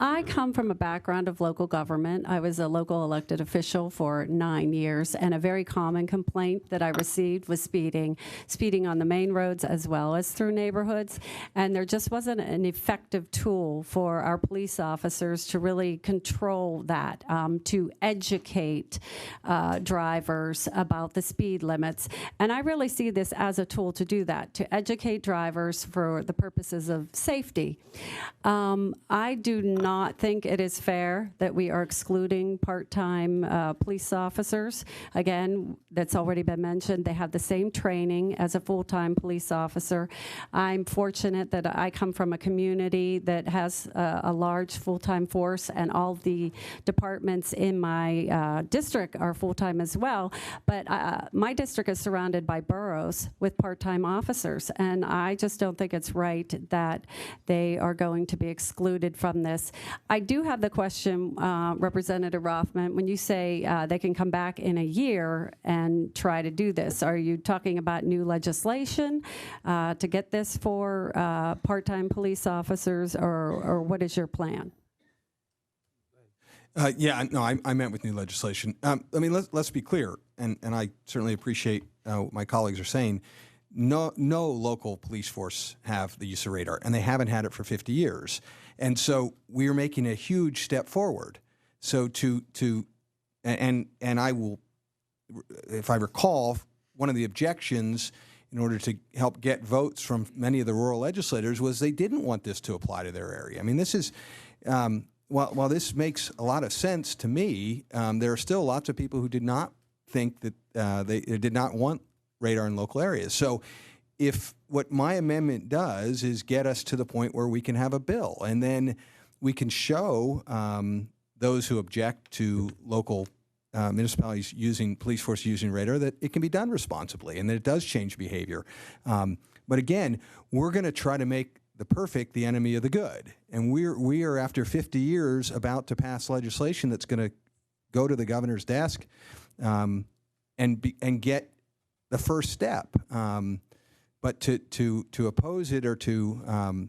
I come from a background of local government. I was a local elected official for 9 years, and a very common complaint that I received was speeding on the main roads as well as through neighborhoods. And there just wasn't an effective tool for our police officers to really control that, to educate drivers about the speed limits. And I really see this as a tool to do that, to educate drivers for the purposes of safety. I do not think it is fair that we are excluding part-time police officers. Again, that's already been mentioned. They have the same training as a full-time police officer. I'm fortunate that I come from a community that has a large full-time force, and all the departments in my district are full-time as well. But my district is surrounded by boroughs with part-time officers, and I just don't think it's right that they are going to be excluded from this. I do have the question, Representative Rothman, when you say they can come back in a year and try to do this, are you talking about new legislation to get this for part-time police officers, or what is your plan? Yeah, no, I meant with new legislation. I mean, let's be clear, and I certainly appreciate what my colleagues are saying. No local police force have the use of radar, and they haven't had it for 50 years. And so we are making a huge step forward. So and I will, if I recall, one of the objections in order to help get votes from many of the rural legislators was they didn't want this to apply to their area. I mean, this is, while this makes a lot of sense to me, there are still lots of people who did not think that they did not want radar in local areas. So if what my amendment does is get us to the point where we can have a bill, and then we can show those who object to local municipalities using police force using radar that it can be done responsibly and that it does change behavior. But again, we're going to try to make the perfect the enemy of the good. And we are after 50 years about to pass legislation that's going to go to the governor's desk and get the first step. But to oppose it, or to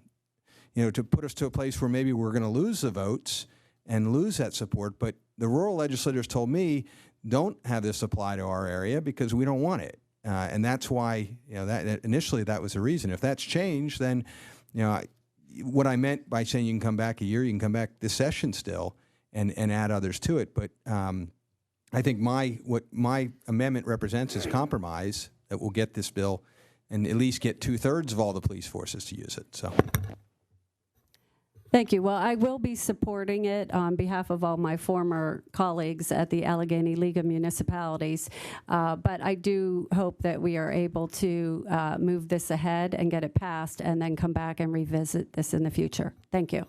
put us to a place where maybe we're going to lose the votes and lose that support. But the rural legislators told me, don't have this apply to our area because we don't want it. And that's why, that initially that was the reason. If that's changed, then, what I meant by saying you can come back a year, you can come back this session still and add others to it. But I think what my amendment represents is compromise that will get this bill and at least get 2/3 of all the police forces to use it. So. Thank you. Well, I will be supporting it on behalf of all my former colleagues at the Allegheny League of Municipalities. But I do hope that we are able to move this ahead and get it passed and then come back and revisit this in the future. Thank you.